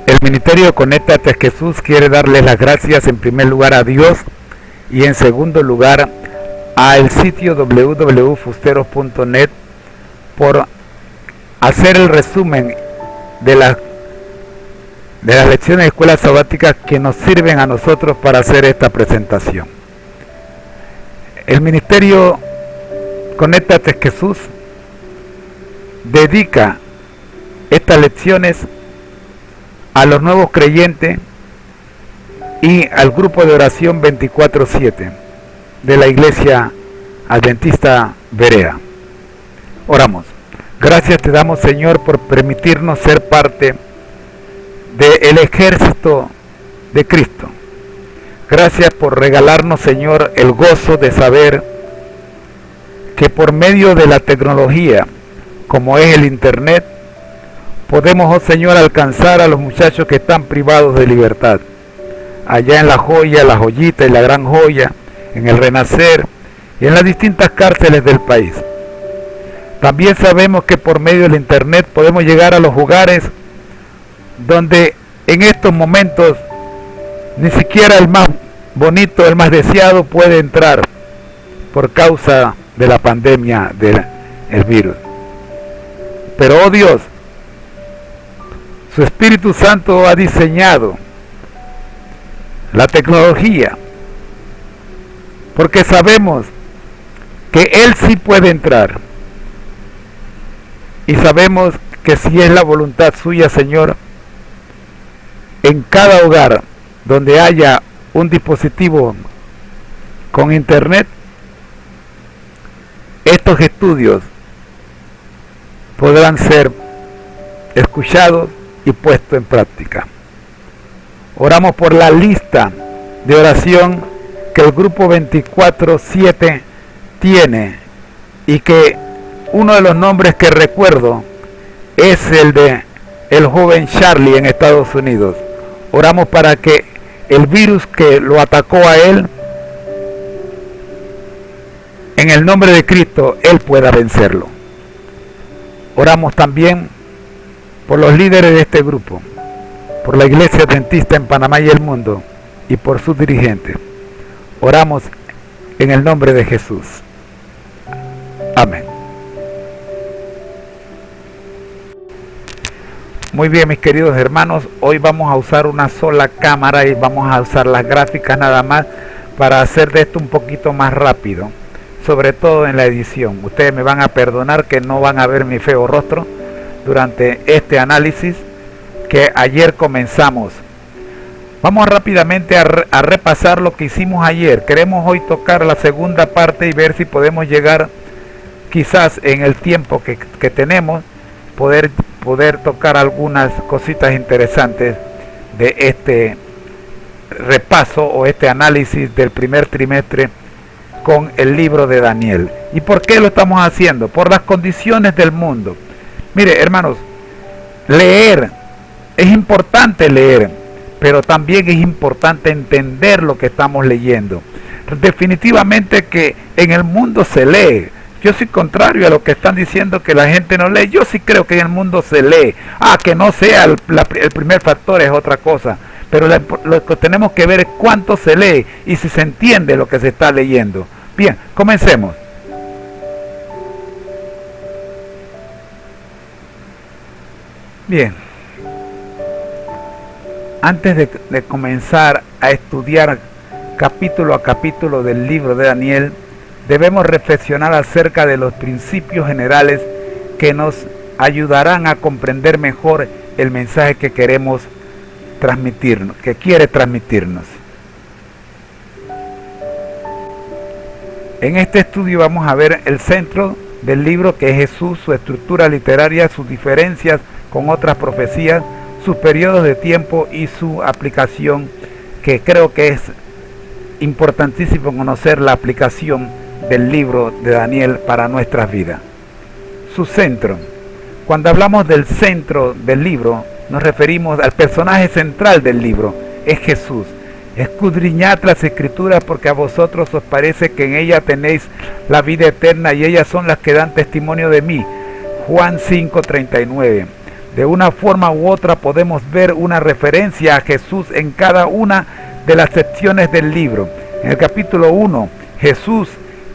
El Ministerio Conéctate a Jesús quiere darles las gracias en primer lugar a Dios y en segundo lugar al sitio www.fusteros.net por hacer el resumen de las lecciones de escuela sabática que nos sirven a nosotros para hacer esta presentación. El Ministerio Conéctate a Jesús dedica estas lecciones a los nuevos creyentes y al grupo de oración 24/7 de la Iglesia Adventista Berea. Oramos. Gracias te damos, Señor, por permitirnos ser parte del ejército de Cristo. Gracias por regalarnos, Señor, el gozo de saber que por medio de la tecnología, como es el Internet, podemos, oh Señor, alcanzar a los muchachos que están privados de libertad. Allá en La Joya, La Joyita y La Gran Joya, en el Renacer y en las distintas cárceles del país. También sabemos que por medio del Internet podemos llegar a los lugares donde en estos momentos ni siquiera el más bonito, el más deseado puede entrar por causa de la pandemia del virus. Pero, oh Dios, su Espíritu Santo ha diseñado la tecnología, porque sabemos que Él sí puede entrar. Y sabemos que si es la voluntad suya, Señor, en cada hogar donde haya un dispositivo con Internet, estos estudios podrán ser escuchados y puestos en práctica. Oramos por la lista de oración que el grupo 24/7 tiene y que uno de los nombres que recuerdo es el de el joven Charlie en Estados Unidos. Oramos para que el virus que lo atacó a él, en el nombre de Cristo, él pueda vencerlo. Oramos también por los líderes de este grupo, por la Iglesia Adventista en Panamá y el mundo, y por sus dirigentes. Oramos en el nombre de Jesús. Amén. Muy bien, mis queridos hermanos, hoy vamos a usar una sola cámara y vamos a usar las gráficas nada más para hacer de esto un poquito más rápido, sobre todo en la edición. Ustedes me van a perdonar que no van a ver mi feo rostro durante este análisis que ayer comenzamos. Vamos rápidamente a repasar lo que hicimos ayer. Queremos hoy tocar la segunda parte y ver si podemos llegar, quizás en el tiempo que tenemos, poder tocar algunas cositas interesantes de este repaso o este análisis del primer trimestre con el libro de Daniel. ¿Y por qué lo estamos haciendo? Por las condiciones del mundo. Mire, hermanos, leer, es importante leer, pero también es importante entender lo que estamos leyendo. Definitivamente que en el mundo se lee. Yo soy contrario a lo que están diciendo que la gente no lee. Yo sí creo que en el mundo se lee. Que no sea el primer factor es otra cosa. Pero lo que tenemos que ver es cuánto se lee y si se entiende lo que se está leyendo. Bien, comencemos. Bien. Antes de comenzar a estudiar capítulo a capítulo del libro de Daniel, debemos reflexionar acerca de los principios generales que nos ayudarán a comprender mejor el mensaje que queremos transmitirnos, que quiere transmitirnos. En este estudio vamos a ver el centro del libro, que es Jesús, su estructura literaria, sus diferencias con otras profecías, sus periodos de tiempo y su aplicación, que creo que es importantísimo conocer la aplicación del libro de Daniel para nuestras vidas. Su centro. Cuando hablamos del centro del libro, nos referimos al personaje central del libro, es Jesús. Escudriñad las escrituras porque a vosotros os parece que en ellas tenéis la vida eterna y ellas son las que dan testimonio de mí. Juan 5:39. De una forma u otra podemos ver una referencia a Jesús en cada una de las secciones del libro. En el capítulo 1, Jesús,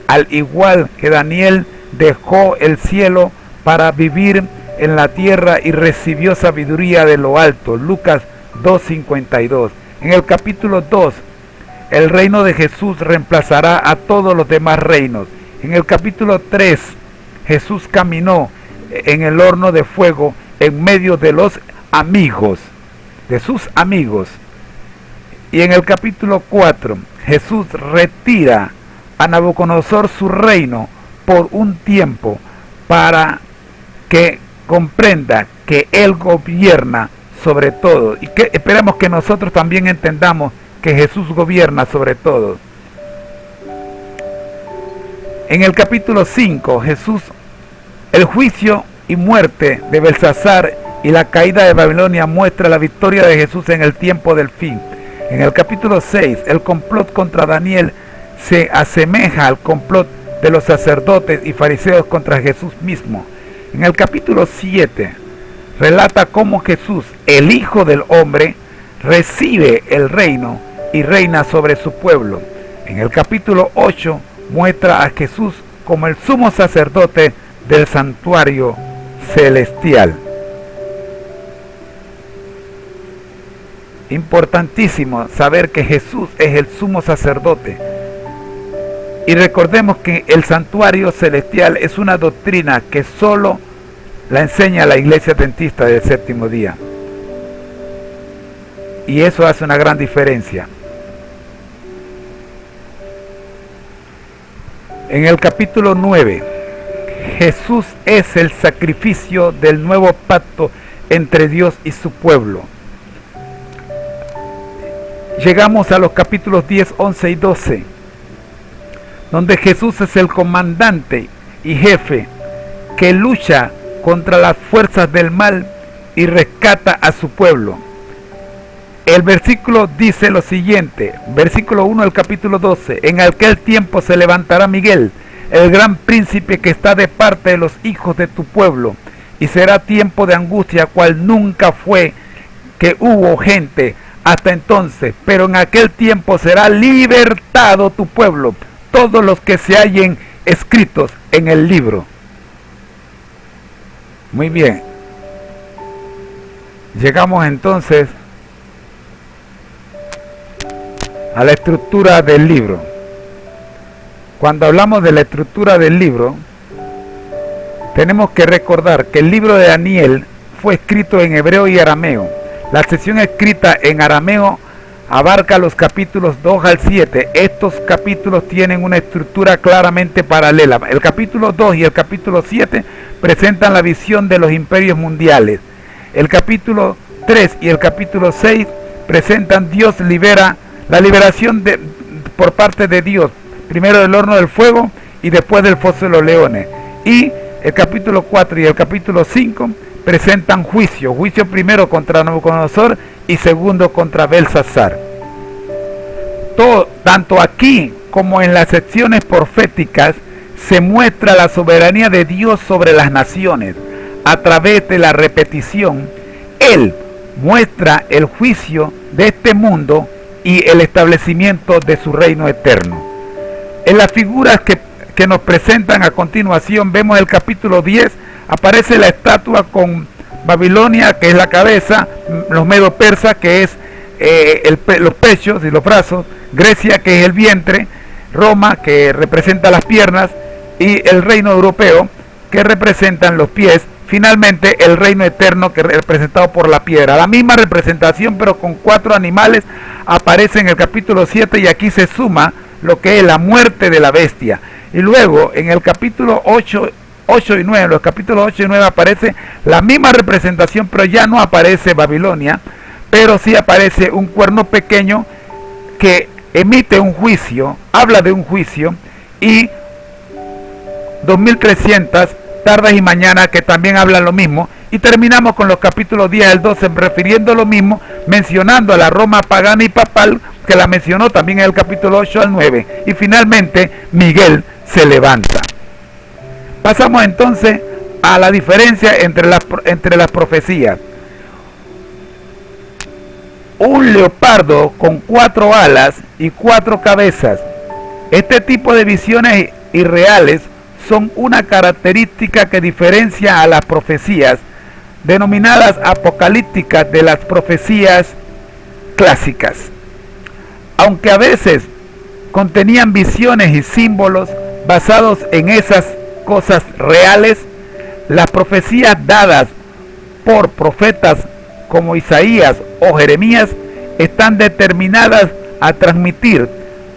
al igual que Daniel, dejó el cielo para vivir en la tierra y recibió sabiduría de lo alto. Lucas 2:52. En el capítulo 2, el reino de Jesús reemplazará a todos los demás reinos. En el capítulo 3, Jesús caminó en el horno de fuego en medio de los amigos, de sus amigos. Y en el capítulo 4, Jesús retira a Nabucodonosor su reino por un tiempo para que comprenda que Él gobierna sobre todo. Y que esperamos que nosotros también entendamos que Jesús gobierna sobre todo. En el capítulo 5, Jesús, el juicio y muerte de Belsasar y la caída de Babilonia muestra la victoria de Jesús en el tiempo del fin. En el capítulo 6, el complot contra Daniel se asemeja al complot de los sacerdotes y fariseos contra Jesús mismo. En el capítulo 7, relata cómo Jesús, el Hijo del Hombre, recibe el reino y reina sobre su pueblo. En el capítulo 8, muestra a Jesús como el sumo sacerdote del santuario celestial. Importantísimo saber que Jesús es el sumo sacerdote. Y recordemos que el santuario celestial es una doctrina que solo la enseña la Iglesia Adventista del Séptimo Día. Y eso hace una gran diferencia. En el capítulo 9, Jesús es el sacrificio del nuevo pacto entre Dios y su pueblo. Llegamos a los capítulos 10, 11 y 12, donde Jesús es el comandante y jefe que lucha contra las fuerzas del mal y rescata a su pueblo. El versículo dice lo siguiente, versículo 1 del capítulo 12: en aquel tiempo se levantará Miguel, el gran príncipe que está de parte de los hijos de tu pueblo, y será tiempo de angustia cual nunca fue que hubo gente hasta entonces, pero en aquel tiempo será libertado tu pueblo, todos los que se hallen escritos en el libro. Muy bien. Llegamos entonces a la estructura del libro. Cuando hablamos de la estructura del libro, tenemos que recordar que el libro de Daniel fue escrito en hebreo y arameo. La sección escrita en arameo abarca los capítulos 2 al 7. Estos capítulos tienen una estructura claramente paralela. El capítulo 2 y el capítulo 7 presentan la visión de los imperios mundiales. El capítulo 3 y el capítulo 6 presentan la liberación por parte de Dios, primero del horno del fuego y después del foso de los leones. Y el capítulo 4 y el capítulo 5 presentan juicio primero contra Nabucodonosor y segundo contra Belsasar. Tanto aquí como en las secciones proféticas se muestra la soberanía de Dios sobre las naciones. A través de la repetición, Él muestra el juicio de este mundo y el establecimiento de su reino eterno. En las figuras que nos presentan a continuación, vemos el capítulo 10, aparece la estatua con Babilonia, que es la cabeza, los medo-persas, que es los pechos y los brazos, Grecia, que es el vientre, Roma, que representa las piernas, y el reino europeo, que representan los pies. Finalmente, el reino eterno, que es representado por la piedra. La misma representación, pero con 4 animales, aparece en el capítulo 7, y aquí se suma lo que es la muerte de la bestia. Y luego, en el capítulo 8 y 9, en los capítulos 8 y 9 aparece la misma representación, pero ya no aparece Babilonia, pero sí aparece un cuerno pequeño que emite un juicio, habla de un juicio, y 2300 tardes y mañanas que también hablan lo mismo. Y terminamos con los capítulos 10 al 12 refiriendo lo mismo, mencionando a la Roma pagana y papal, que la mencionó también en el capítulo 8 al 9. Y finalmente Miguel se levanta. Pasamos entonces a la diferencia entre las profecías. Un leopardo con 4 alas y 4 cabezas. Este tipo de visiones irreales son una característica que diferencia a las profecías denominadas apocalípticas de las profecías clásicas. Aunque a veces contenían visiones y símbolos basados en esas cosas reales, las profecías dadas por profetas como Isaías o Jeremías están determinadas a transmitir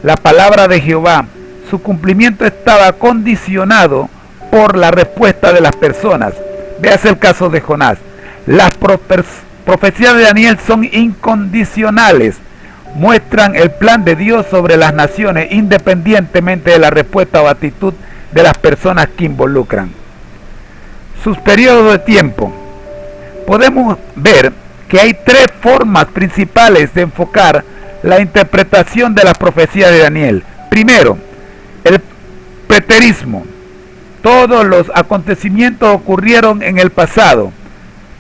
la palabra de Jehová. Su cumplimiento estaba condicionado por la respuesta de las personas. Véase el caso de Jonás. Las profecías de Daniel son incondicionales. Muestran el plan de Dios sobre las naciones independientemente de la respuesta o actitud de las personas que involucran. Sus periodos de tiempo. Podemos ver que hay 3 formas principales de enfocar la interpretación de las profecías de Daniel. Primero, el preterismo. Todos los acontecimientos ocurrieron en el pasado,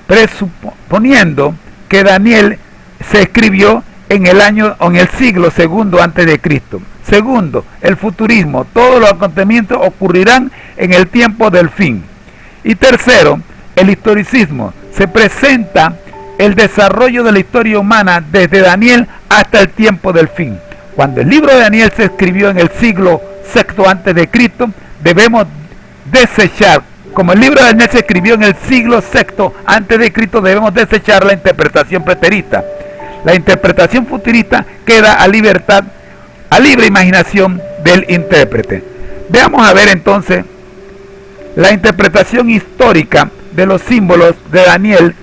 presuponiendo que Daniel se escribió en el siglo segundo antes de Cristo. Segundo, el futurismo. Todos los acontecimientos ocurrirán en el tiempo del fin. Y tercero, el historicismo. Se presenta el desarrollo de la historia humana desde Daniel hasta el tiempo del fin. Cuando el libro de Daniel se escribió en el siglo sexto antes de Cristo, debemos desechar, como el libro de Daniel se escribió en el siglo sexto antes de Cristo, debemos desechar la interpretación preterista. La interpretación futurista queda a libre imaginación del intérprete. Veamos a ver entonces la interpretación histórica de los símbolos de Daniel.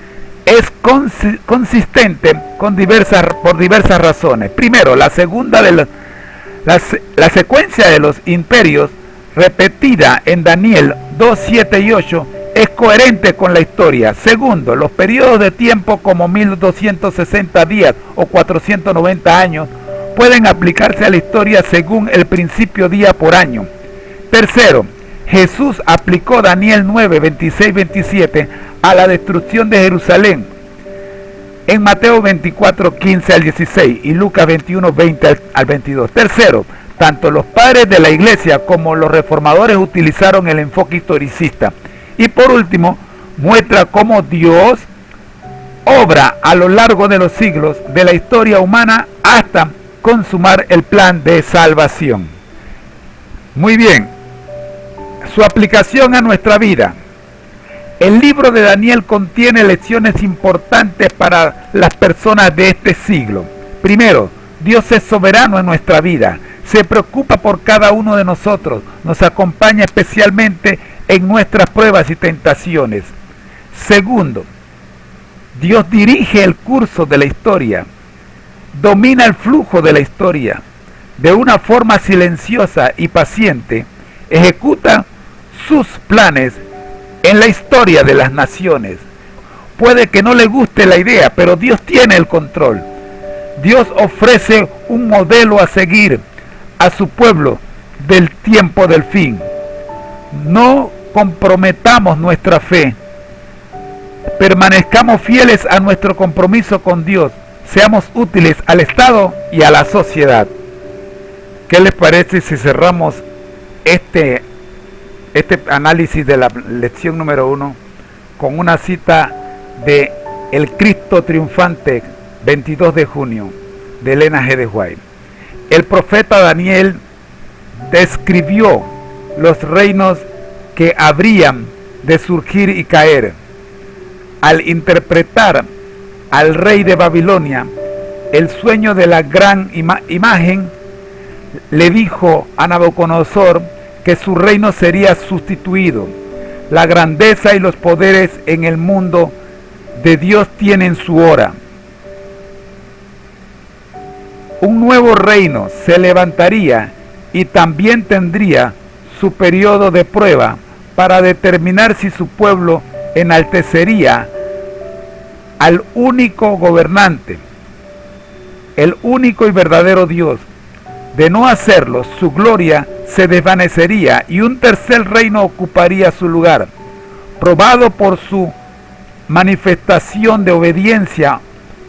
Es consistente por diversas razones. Primero, la secuencia de los imperios repetida en Daniel 2, 7 y 8 es coherente con la historia. Segundo, los periodos de tiempo como 1260 días o 490 años pueden aplicarse a la historia según el principio día por año. Tercero, Jesús aplicó Daniel 9, 26, 27 a la destrucción de Jerusalén en Mateo 24, 15 al 16 y Lucas 21, 20 al 22. Tercero, tanto los padres de la iglesia como los reformadores utilizaron el enfoque historicista. Y por último, muestra cómo Dios obra a lo largo de los siglos de la historia humana hasta consumar el plan de salvación. Muy bien, su aplicación a nuestra vida. El libro de Daniel contiene lecciones importantes para las personas de este siglo. Primero, Dios es soberano en nuestra vida. Se preocupa por cada uno de nosotros. Nos acompaña especialmente en nuestras pruebas y tentaciones. Segundo, Dios dirige el curso de la historia. Domina el flujo de la historia. De una forma silenciosa y paciente, ejecuta sus planes en la historia de las naciones. Puede que no le guste la idea, pero Dios tiene el control. Dios ofrece un modelo a seguir a su pueblo del tiempo del fin. No comprometamos nuestra fe. Permanezcamos fieles a nuestro compromiso con Dios. Seamos útiles al Estado y a la sociedad. ¿Qué les parece si cerramos este análisis de la lección número 1 con una cita de El Cristo Triunfante, 22 de junio, de Elena G. de White? El profeta Daniel describió los reinos que habrían de surgir y caer. Al interpretar al rey de Babilonia el sueño de la gran imagen, le dijo a Nabucodonosor que su reino sería sustituido. La grandeza y los poderes en el mundo de Dios tienen su hora. Un nuevo reino se levantaría y también tendría su periodo de prueba para determinar si su pueblo enaltecería al único gobernante, el único y verdadero Dios. De no hacerlo, su gloria se desvanecería y un tercer reino ocuparía su lugar. probado por su manifestación de obediencia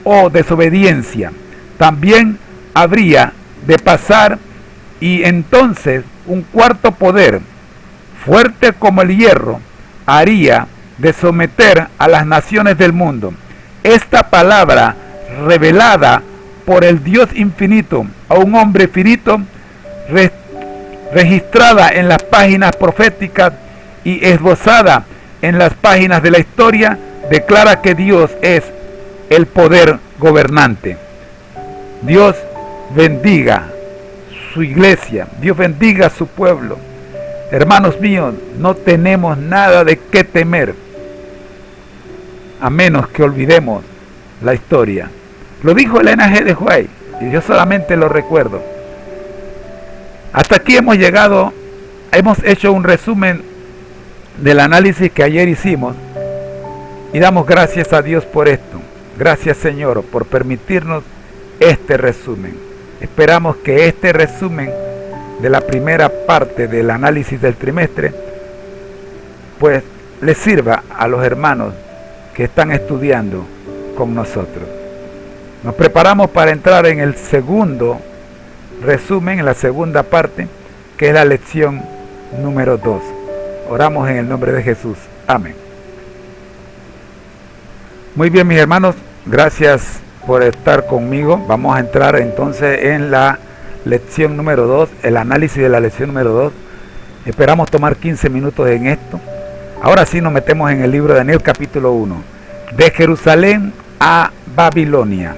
o desobediencia. También habría de pasar, y entonces un cuarto poder, fuerte como el hierro, haría de someter a las naciones del mundo. Esta palabra revelada por el Dios infinito a un hombre finito, registrada en las páginas proféticas y esbozada en las páginas de la historia, declara que Dios es el poder gobernante. Dios bendiga su iglesia, Dios bendiga su pueblo. Hermanos míos, no tenemos nada de qué temer, a menos que olvidemos la historia. Lo dijo Elena G. de White, y yo solamente lo recuerdo. Hasta aquí hemos llegado, hemos hecho un resumen del análisis que ayer hicimos, y damos gracias a Dios por esto. Gracias, Señor, por permitirnos este resumen. Esperamos que este resumen de la primera parte del análisis del trimestre pues les sirva a los hermanos que están estudiando con nosotros. Nos preparamos para entrar en el segundo resumen, en la segunda parte, que es la lección número 2. Oramos en el nombre de Jesús. Amén. Muy bien, mis hermanos, gracias por estar conmigo. Vamos a entrar entonces en la lección número 2, el análisis de la lección número 2. Esperamos tomar 15 minutos en esto. Ahora sí nos metemos en el libro de Daniel capítulo 1. De Jerusalén a Babilonia.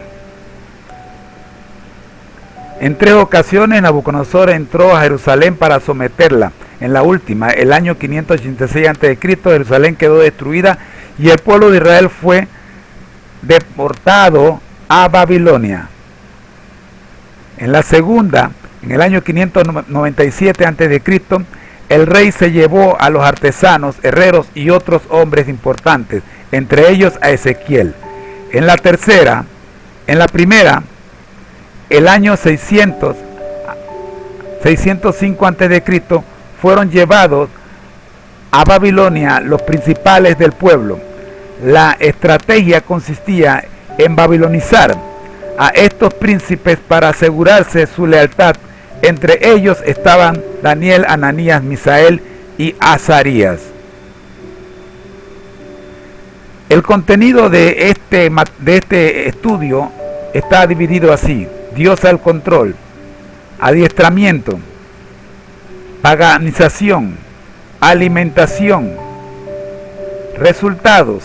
En 3 ocasiones Nabucodonosor entró a Jerusalén para someterla. En la última, el año 586 a.C., Jerusalén quedó destruida y el pueblo de Israel fue deportado a Babilonia. En la segunda, en el año 597 a.C., el rey se llevó a los artesanos, herreros y otros hombres importantes, entre ellos a Ezequiel. En la tercera, en la primera, el año 605 a.C., fueron llevados a Babilonia los principales del pueblo. La estrategia consistía en babilonizar a estos príncipes para asegurarse su lealtad. Entre ellos estaban Daniel, Ananías, Misael y Azarías. El contenido de este estudio está dividido así: Dios al control, adiestramiento, paganización, alimentación, resultados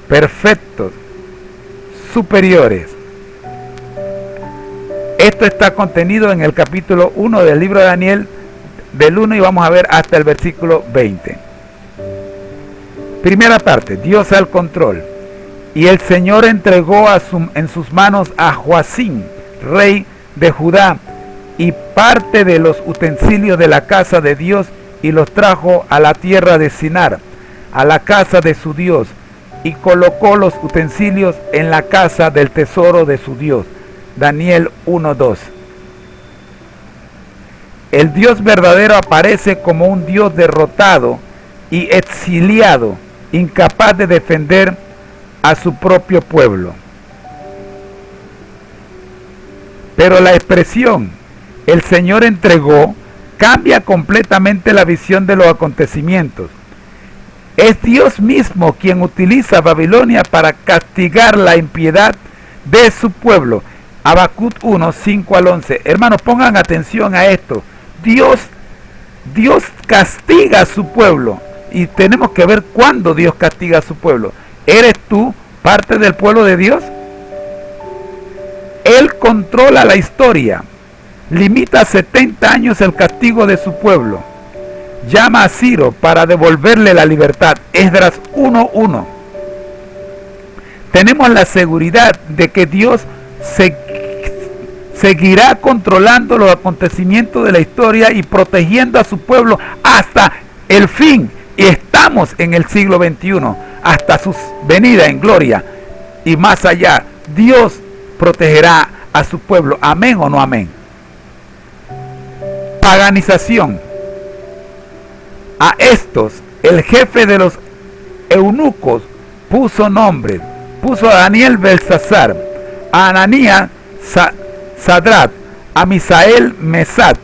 perfectos, superiores. Esto está contenido en el capítulo 1 del libro de Daniel, del 1, y vamos a ver hasta el versículo 20. Primera parte: Dios al control. Y el Señor entregó en sus manos a Joacim, rey de Judá, y parte de los utensilios de la casa de Dios, y los trajo a la tierra de Sinar, a la casa de su Dios, y colocó los utensilios en la casa del tesoro de su Dios. Daniel 1:2. El Dios verdadero aparece como un Dios derrotado y exiliado, incapaz de defender a su propio pueblo. Pero la expresión "el Señor entregó" cambia completamente la visión de los acontecimientos. Es Dios mismo quien utiliza Babilonia para castigar la impiedad de su pueblo. Habacuc 1, 5 al 11. Hermanos, pongan atención a esto. Dios castiga a su pueblo. Y tenemos que ver cuándo Dios castiga a su pueblo. ¿Eres tú parte del pueblo de Dios? Él controla la historia. Limita a 70 años el castigo de su pueblo. Llama a Ciro para devolverle la libertad. Esdras 1:1. Tenemos la seguridad de que Dios seguirá controlando los acontecimientos de la historia y protegiendo a su pueblo hasta el fin. Y estamos en el siglo XXI, hasta su venida en gloria y más allá. Dios protegerá a su pueblo. ¿Amén o no amén? Paganización. A estos el jefe de los eunucos puso nombres. Puso a Daniel Belsasar, a Ananías Sadrat, a Misael Mesat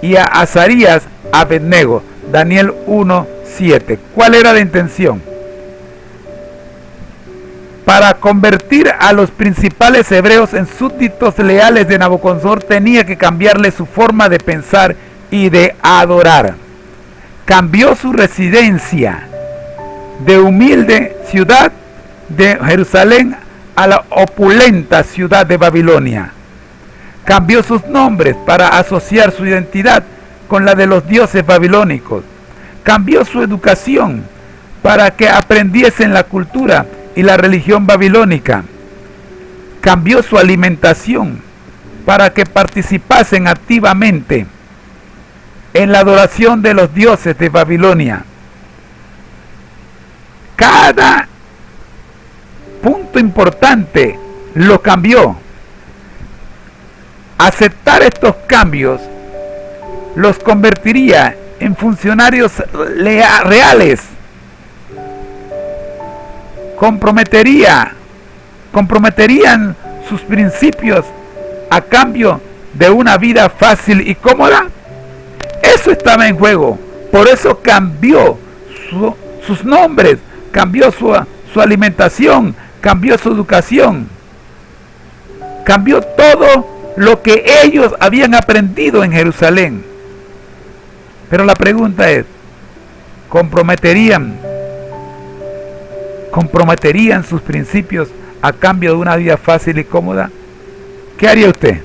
y a Azarías Abednego. Daniel 1:7. ¿Cuál era la intención? Para convertir a los principales hebreos en súbditos leales de Nabucodonosor, tenía que cambiarle su forma de pensar y de adorar. Cambió su residencia de humilde ciudad de Jerusalén a la opulenta ciudad de Babilonia. Cambió sus nombres para asociar su identidad con la de los dioses babilónicos. Cambió su educación para que aprendiesen la cultura y la religión babilónica. Cambió su alimentación para que participasen activamente en la adoración de los dioses de Babilonia. Cada punto importante lo cambió. Aceptar estos cambios los convertiría en funcionarios reales. Comprometerían sus principios a cambio de una vida fácil y cómoda. Eso estaba en juego. Por eso cambió sus nombres, cambió su alimentación, cambió su educación, cambió todo lo que ellos habían aprendido en Jerusalén. Pero la pregunta es, ¿comprometerían sus principios a cambio de una vida fácil y cómoda? ¿Qué haría usted?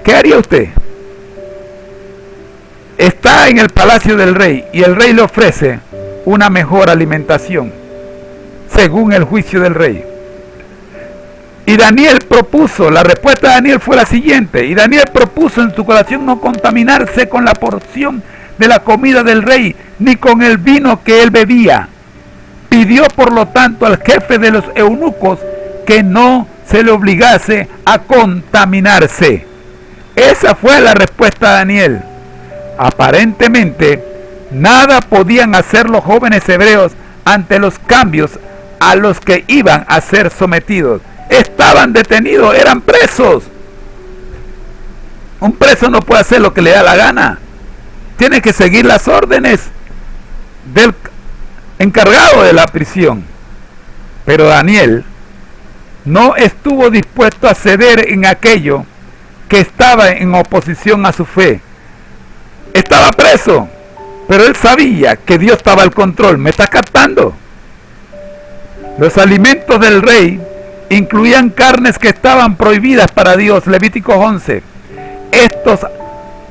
¿Qué haría usted? Está en el palacio del rey y el rey le ofrece una mejor alimentación según el juicio del rey. Y Daniel propuso, la respuesta de Daniel fue la siguiente: y Daniel propuso en su corazón no contaminarse con la porción de la comida del rey, ni con el vino que él bebía. Pidió por lo tanto al jefe de los eunucos que no se le obligase a contaminarse. Esa fue la respuesta de Daniel. Aparentemente, nada podían hacer los jóvenes hebreos ante los cambios a los que iban a ser sometidos. Estaban detenidos, eran presos. Un preso no puede hacer lo que le da la gana. Tiene que seguir las órdenes del encargado de la prisión. Pero Daniel no estuvo dispuesto a ceder en aquello que estaba en oposición a su fe. Estaba preso, pero él sabía que Dios estaba al control. ¿Me está captando? Los alimentos del rey incluían carnes que estaban prohibidas para Dios. Levítico 11. Estos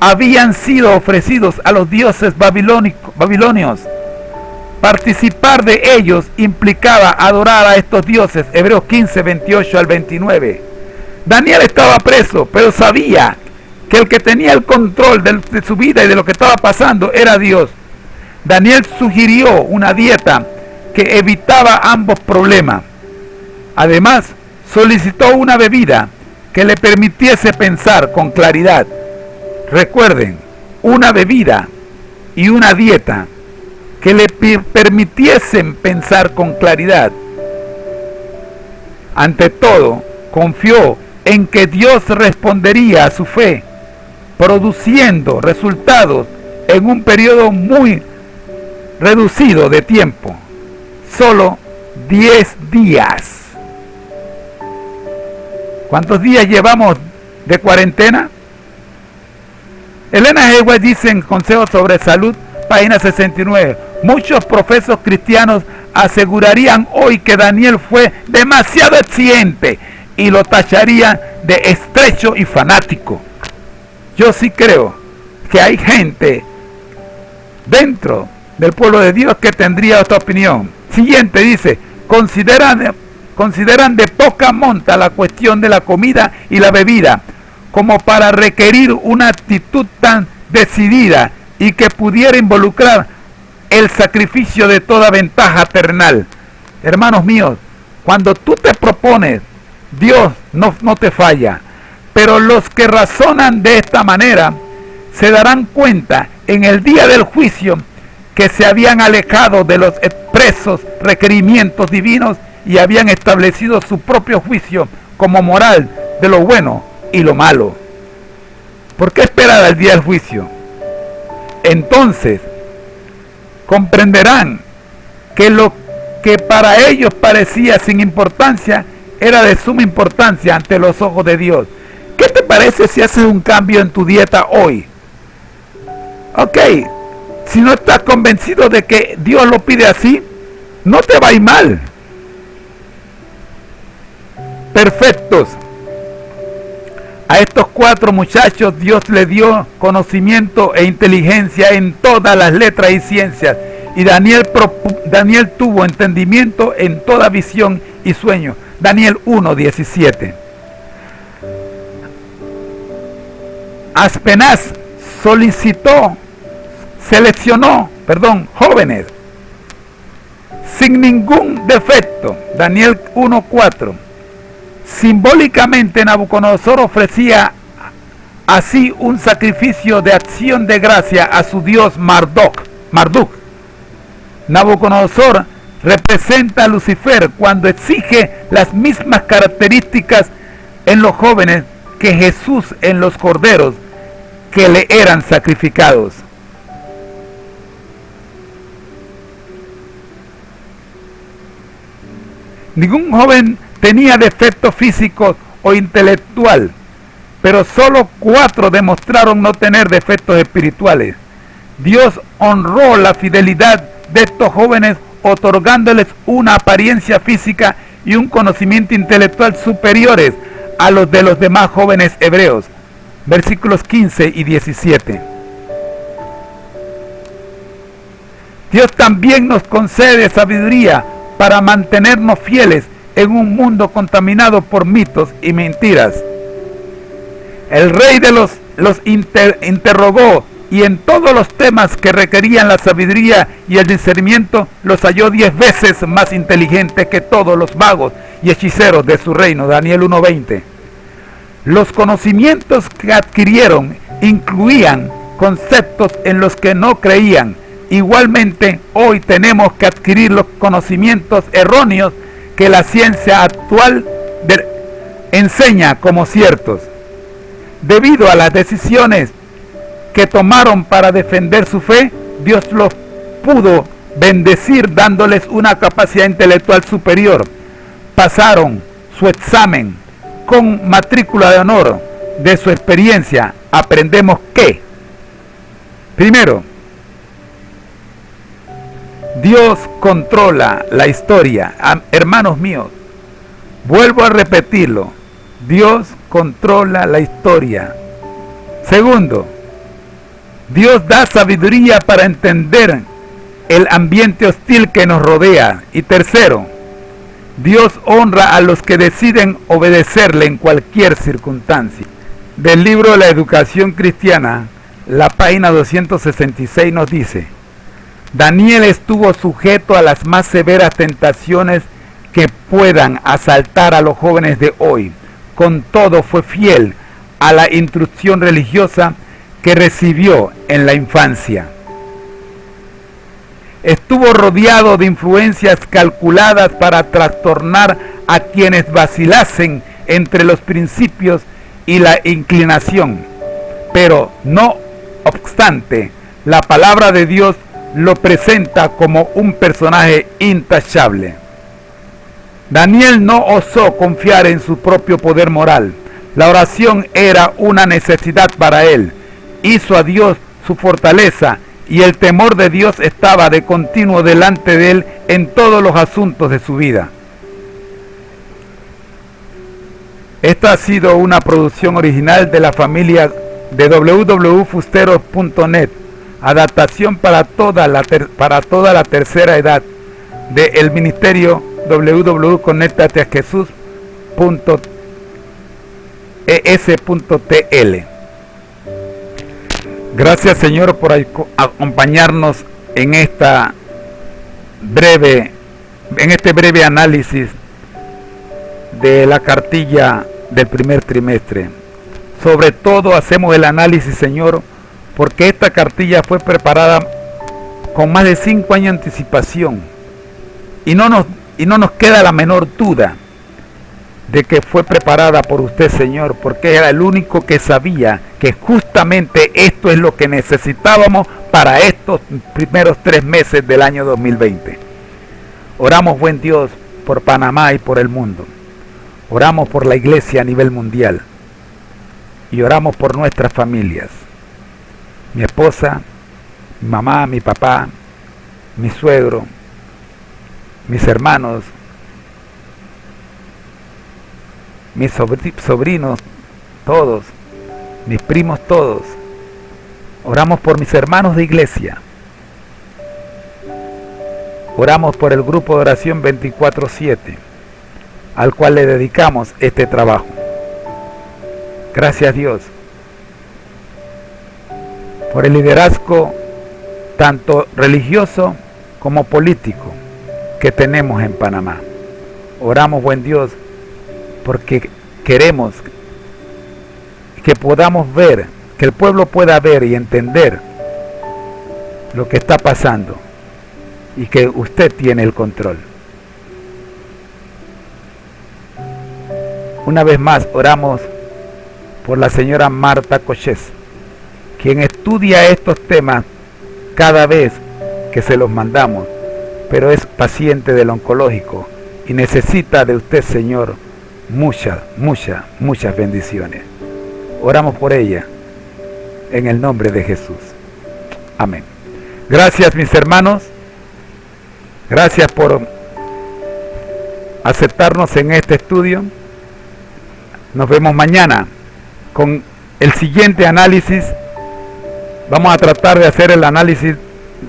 habían sido ofrecidos a los dioses babilonios. Participar de ellos implicaba adorar a estos dioses. Hebreos 15, 28 al 29. Daniel estaba preso, pero sabía que el que tenía el control de su vida y de lo que estaba pasando era Dios. Daniel sugirió una dieta que evitaba ambos problemas. Además, solicitó una bebida que le permitiese pensar con claridad. Recuerden, una bebida y una dieta que le permitiesen pensar con claridad. Ante todo, confió en que Dios respondería a su fe, produciendo resultados en un periodo muy reducido de tiempo, solo 10 días. ¿Cuántos días llevamos de cuarentena? Elena G. White dice en Consejos sobre Salud, página 69, muchos profesos cristianos asegurarían hoy que Daniel fue demasiado exigente y lo tacharían de estrecho y fanático. Yo sí creo que hay gente dentro del pueblo de Dios que tendría otra opinión. Siguiente dice, consideran de poca monta la cuestión de la comida y la bebida, como para requerir una actitud tan decidida y que pudiera involucrar el sacrificio de toda ventaja terrenal. Hermanos míos, cuando tú te propones, Dios no te falla. Pero los que razonan de esta manera se darán cuenta en el día del juicio que se habían alejado de los expresos requerimientos divinos y habían establecido su propio juicio como moral de lo bueno y lo malo. ¿Por qué esperar al día del juicio? Entonces comprenderán que lo que para ellos parecía sin importancia era de suma importancia ante los ojos de Dios. ¿Qué te parece si haces un cambio en tu dieta hoy? Ok, si no estás convencido de que Dios lo pide así, no te va a ir mal. Perfectos. A estos 4 muchachos Dios le dio conocimiento e inteligencia en todas las letras y ciencias. Y Daniel tuvo entendimiento en toda visión y sueño. Daniel 1:17. Aspenaz seleccionó jóvenes sin ningún defecto. Daniel 1:4. Simbólicamente Nabucodonosor ofrecía así un sacrificio de acción de gracia a su dios Marduk. Nabucodonosor representa a Lucifer cuando exige las mismas características en los jóvenes que Jesús en los corderos que le eran sacrificados. Ningún joven tenía defectos físicos o intelectual, pero solo 4 demostraron no tener defectos espirituales. Dios honró la fidelidad de estos jóvenes otorgándoles una apariencia física y un conocimiento intelectual superiores a los de los demás jóvenes hebreos. Versículos 15 y 17. Dios también nos concede sabiduría para mantenernos fieles en un mundo contaminado por mitos y mentiras. El rey de los interrogó y en todos los temas que requerían la sabiduría y el discernimiento los halló 10 veces más inteligentes que todos los magos y hechiceros de su reino. Daniel 1:20. Los conocimientos que adquirieron incluían conceptos en los que no creían. Igualmente, hoy tenemos que adquirir los conocimientos erróneos que la ciencia actual enseña como ciertos. Debido a las decisiones que tomaron para defender su fe, Dios los pudo bendecir dándoles una capacidad intelectual superior. Pasaron su examen con matrícula de honor. De su experiencia aprendemos que, primero, Dios controla la historia. Hermanos míos, vuelvo a repetirlo, Dios controla la historia. Segundo, Dios da sabiduría para entender el ambiente hostil que nos rodea. Y tercero, Dios honra a los que deciden obedecerle en cualquier circunstancia. Del libro de la educación cristiana, la página 266 nos dice: Daniel estuvo sujeto a las más severas tentaciones que puedan asaltar a los jóvenes de hoy. Con todo fue fiel a la instrucción religiosa que recibió en la infancia. Estuvo rodeado de influencias calculadas para trastornar a quienes vacilasen entre los principios y la inclinación. Pero no obstante, la palabra de Dios lo presenta como un personaje intachable. Daniel no osó confiar en su propio poder moral. La oración era una necesidad para él. Hizo a Dios su fortaleza y el temor de Dios estaba de continuo delante de él en todos los asuntos de su vida. Esta ha sido una producción original de la familia de www.fusteros.net. Adaptación para toda la tercera edad del ministerio www.conectateajesús.es.tl. Gracias, Señor, por acompañarnos en este breve análisis de la cartilla del primer trimestre. Sobre todo hacemos el análisis, Señor, porque esta cartilla fue preparada con más de 5 años de anticipación y no nos queda la menor duda de que fue preparada por usted, Señor, porque era el único que sabía que justamente esto es lo que necesitábamos para estos primeros 3 meses del año 2020. Oramos, buen Dios, por Panamá y por el mundo. Oramos por la iglesia a nivel mundial y oramos por nuestras familias. Mi esposa, mi mamá, mi papá, mi suegro, mis hermanos, mis sobrinos, todos, mis primos todos. Oramos por mis hermanos de iglesia. Oramos por el grupo de oración 24/7, al cual le dedicamos este trabajo. Gracias, Dios, por el liderazgo tanto religioso como político que tenemos en Panamá. Oramos, buen Dios, porque queremos que podamos ver, que el pueblo pueda ver y entender lo que está pasando y que usted tiene el control. Una vez más oramos por la señora Marta Cochés, quien estudia estos temas cada vez que se los mandamos, pero es paciente del oncológico y necesita de usted, Señor, muchas bendiciones. Oramos por ella en el nombre de Jesús. Amén. Gracias, mis hermanos. Gracias por aceptarnos en este estudio. Nos vemos mañana con el siguiente análisis. Vamos a tratar de hacer el análisis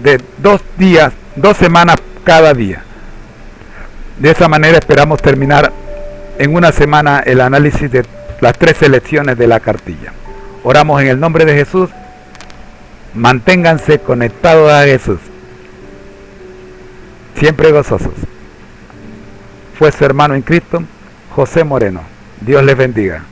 de 2 días, 2 semanas cada día. De esa manera esperamos terminar en una semana el análisis de las 3 selecciones de la cartilla. Oramos en el nombre de Jesús. Manténganse conectados a Jesús, siempre gozosos. Fue su hermano en Cristo, José Moreno. Dios les bendiga.